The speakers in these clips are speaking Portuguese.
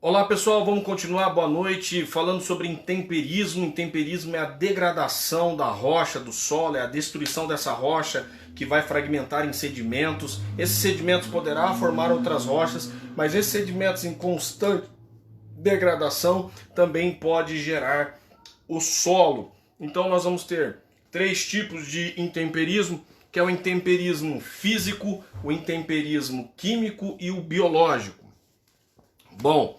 Olá pessoal, vamos continuar, boa noite, falando sobre intemperismo. Intemperismo é a degradação da rocha, do solo, é a destruição dessa rocha que vai fragmentar em sedimentos. Esses sedimentos poderá formar outras rochas, mas esses sedimentos em constante degradação também pode gerar o solo. Então nós vamos ter três tipos de intemperismo, que é o intemperismo físico, o intemperismo químico e o biológico. Bom,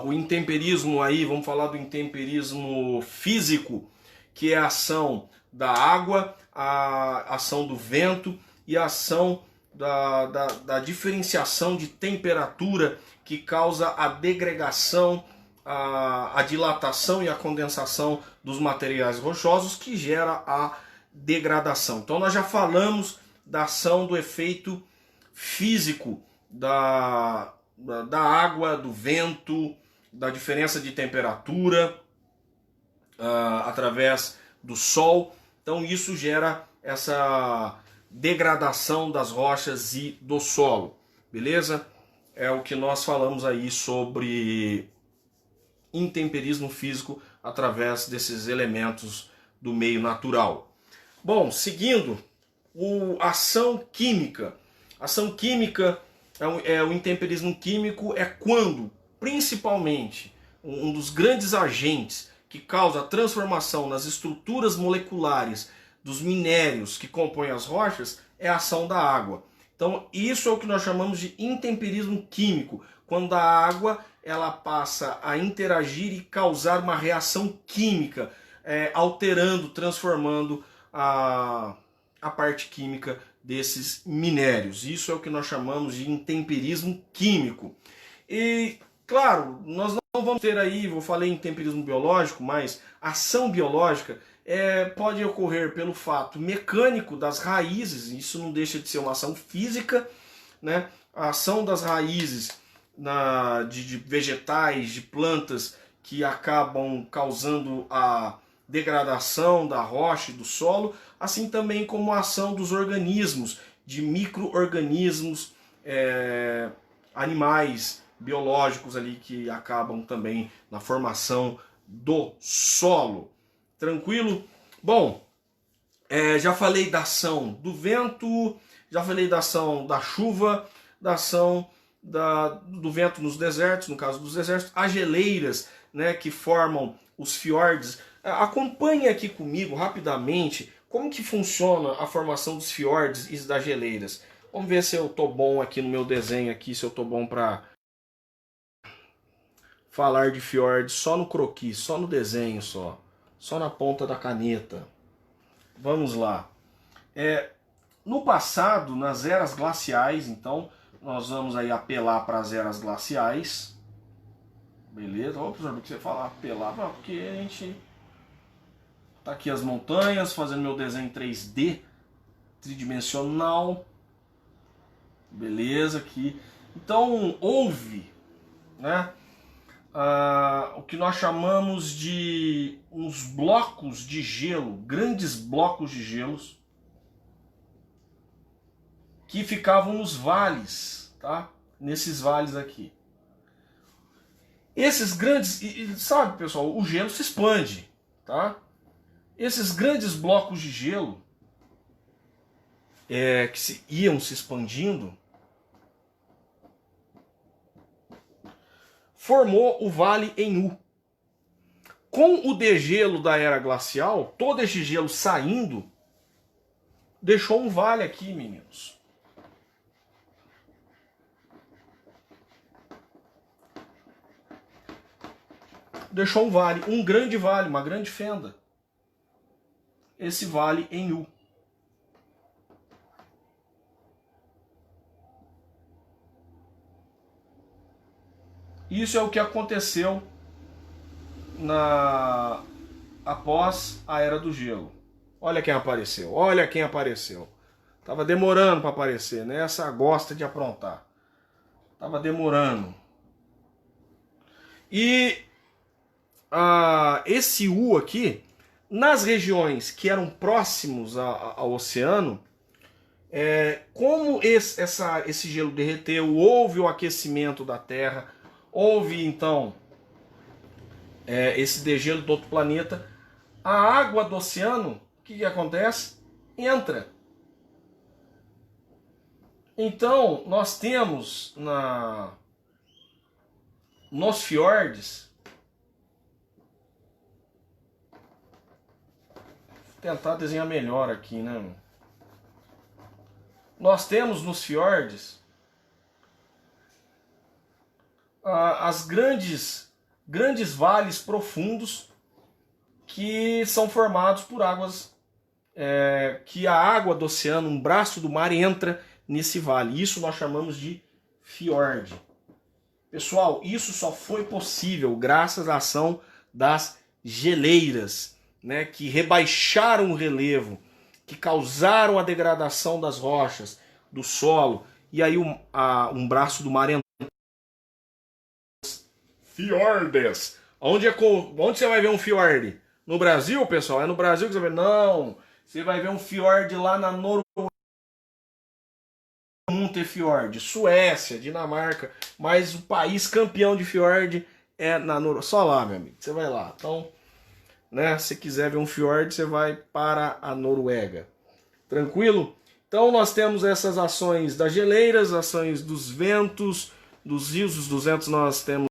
o intemperismo aí, vamos falar do intemperismo físico, que é a ação da água, a ação do vento e a ação da diferenciação de temperatura que causa a degregação, a dilatação e a condensação dos materiais rochosos, que gera a degradação. Então nós já falamos da ação do efeito físico da água, do vento, da diferença de temperatura através do sol. Então isso gera essa degradação das rochas e do solo, beleza? É o que nós falamos aí sobre intemperismo físico através desses elementos do meio natural. Bom, seguindo, a ação química. Ação química o intemperismo químico é quando, principalmente, um dos grandes agentes que causa a transformação nas estruturas moleculares dos minérios que compõem as rochas é a ação da água. Então isso é o que nós chamamos de intemperismo químico, quando a água ela passa a interagir e causar uma reação química, alterando, transformando a parte química desses minérios. Isso é o que nós chamamos de intemperismo químico. E, claro, nós não vamos ter aí, eu falei em intemperismo biológico, mas ação biológica pode ocorrer pelo fato mecânico das raízes, isso não deixa de ser uma ação física, né? A ação das raízes de vegetais, de plantas que acabam causando a degradação da rocha e do solo, assim também como a ação dos organismos, de micro-organismos, animais biológicos ali que acabam também na formação do solo. Tranquilo? Bom, já falei da ação do vento, já falei da ação da chuva, da ação do vento nos desertos, no caso dos desertos, as geleiras, né, que formam os fiordes. Acompanhe aqui comigo rapidamente como que funciona a formação dos fiordes e das geleiras. Vamos ver se eu tô bom aqui no meu desenho aqui, se eu tô bom para falar de fiordes só no croquis, só no desenho só na ponta da caneta. Vamos lá. No passado, nas eras glaciais, então, nós vamos aí apelar para as eras glaciais. Beleza? Ó, professor, porque você falar apelar, porque a gente tá aqui as montanhas, fazendo meu desenho 3D, tridimensional. Beleza, aqui. Então, houve, né, o que nós chamamos de uns blocos de gelo, grandes blocos de gelos, que ficavam nos vales, tá? Nesses vales aqui. Esses grandes, sabe, pessoal, o gelo se expande, tá? Esses grandes blocos de gelo que iam se expandindo formou o Vale em U. Com o degelo da era glacial, todo esse gelo saindo, deixou um vale aqui, meninos. Deixou um vale, um grande vale, uma grande fenda. Esse vale em U. Isso é o que aconteceu após a Era do Gelo. Olha quem apareceu, olha quem apareceu. Tava demorando para aparecer, né? Essa gosta de aprontar. Tava demorando. E esse U aqui, nas regiões que eram próximos ao oceano, como esse gelo derreteu, houve o aquecimento da Terra, houve então esse degelo do outro planeta, a água do oceano, o que acontece? Entra. Então, nós temos nos fiordes, vou tentar desenhar melhor aqui, né? Nós temos nos fiordes as grandes vales profundos que são formados por águas, que a água do oceano, um braço do mar entra nesse vale. Isso nós chamamos de fiord. Pessoal, isso só foi possível graças à ação das geleiras, né, que rebaixaram o relevo, que causaram a degradação das rochas, do solo, e aí um braço do mar entrou. Fiordes. Onde você vai ver um fiord? No Brasil, pessoal? É no Brasil que você vai ver? Não. Você vai ver um fiord lá na Noruega. Não ter fiord. Suécia, Dinamarca. Mas o país campeão de fiord é na Noruega. Só lá, meu amigo. Você vai lá. Então, né, se quiser ver um fiord, você vai para a Noruega. Tranquilo? Então nós temos essas ações das geleiras, ações dos ventos, dos rios. Dos ventos nós temos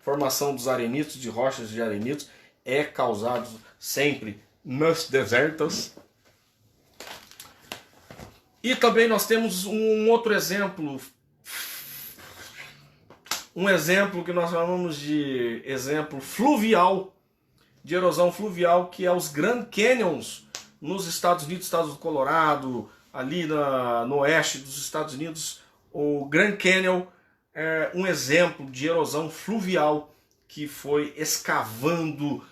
formação dos arenitos, de rochas de arenitos, é causado sempre nos desertos. E também nós temos um outro exemplo, um exemplo que nós chamamos de exemplo fluvial, de erosão fluvial, que é os Grand Canyons nos Estados Unidos, estado do Colorado, ali no oeste dos Estados Unidos. O Grand Canyon é um exemplo de erosão fluvial que foi escavando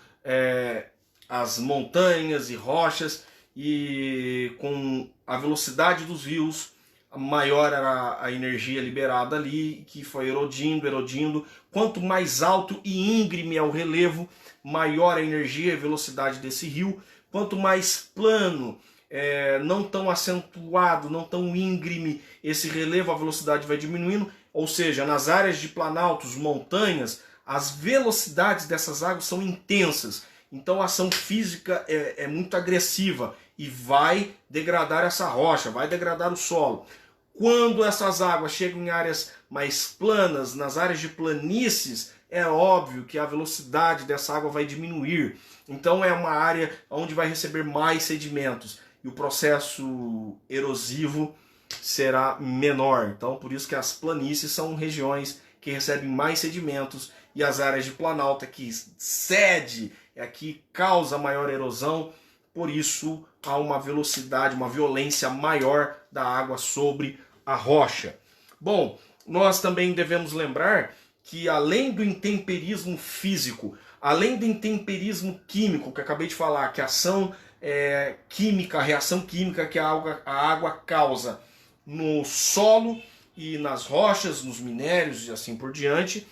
as montanhas e rochas, e com a velocidade dos rios, maior era a energia liberada ali, que foi erodindo. Quanto mais alto e íngreme é o relevo, maior a energia e velocidade desse rio. Quanto mais plano, não tão acentuado, não tão íngreme esse relevo, a velocidade vai diminuindo. Ou seja, nas áreas de planaltos, montanhas, as velocidades dessas águas são intensas. Então a ação física é muito agressiva e vai degradar essa rocha, vai degradar o solo. Quando essas águas chegam em áreas mais planas, nas áreas de planícies, é óbvio que a velocidade dessa água vai diminuir. Então é uma área onde vai receber mais sedimentos e o processo erosivo será menor. Então por isso que as planícies são regiões que recebem mais sedimentos, e as áreas de planalto é que cede, é que causa maior erosão. Por isso há uma velocidade, uma violência maior da água sobre a rocha. Bom, nós também devemos lembrar que além do intemperismo físico, além do intemperismo químico, que eu acabei de falar, que a ação química, a reação química que a água causa no solo e nas rochas, nos minérios e assim por diante,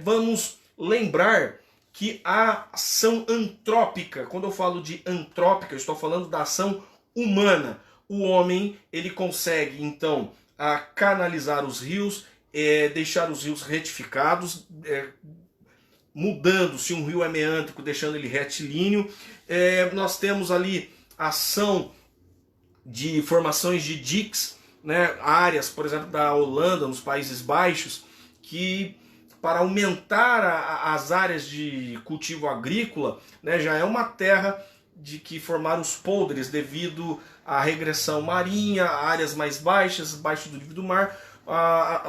vamos lembrar que a ação antrópica, quando eu falo de antrópica, eu estou falando da ação humana. O homem, ele consegue então canalizar os rios, deixar os rios retificados, mudando, se um rio é meandrico, deixando ele retilíneo. Nós temos ali ação de formações de diques, né, áreas, por exemplo, da Holanda, nos Países Baixos, que para aumentar as áreas de cultivo agrícola, né, já é uma terra de que formaram os polders devido à regressão marinha, áreas mais baixas, abaixo do nível do mar.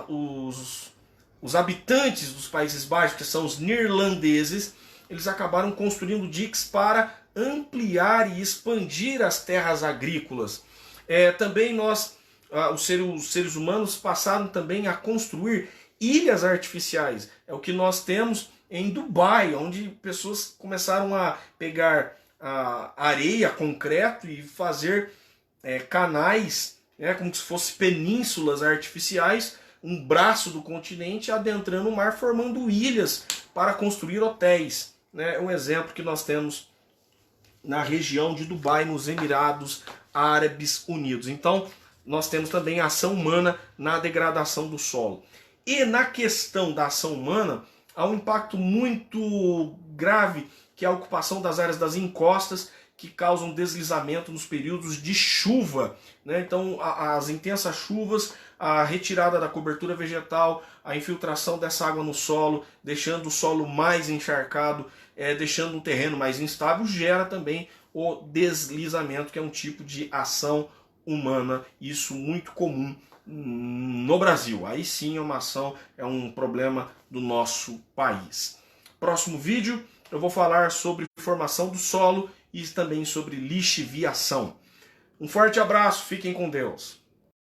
Os habitantes dos Países Baixos, que são os neerlandeses, eles acabaram construindo diques para ampliar e expandir as terras agrícolas. Também os seres humanos passaram também a construir ilhas artificiais. É o que nós temos em Dubai, onde pessoas começaram a pegar areia, concreto e fazer canais, como se fossem penínsulas artificiais, um braço do continente adentrando o mar, formando ilhas para construir hotéis. É um exemplo que nós temos na região de Dubai, nos Emirados Árabes Unidos. Então, nós temos também a ação humana na degradação do solo. E na questão da ação humana, há um impacto muito grave, que é a ocupação das áreas das encostas, que causam deslizamento nos períodos de chuva, né? Então, as intensas chuvas, a retirada da cobertura vegetal, a infiltração dessa água no solo, deixando o solo mais encharcado, deixando o terreno mais instável, gera também o deslizamento, que é um tipo de ação humana, isso muito comum no Brasil. Aí sim é uma ação, é um problema do nosso país. Próximo vídeo eu vou falar sobre formação do solo e também sobre lixiviação. Um forte abraço, fiquem com Deus.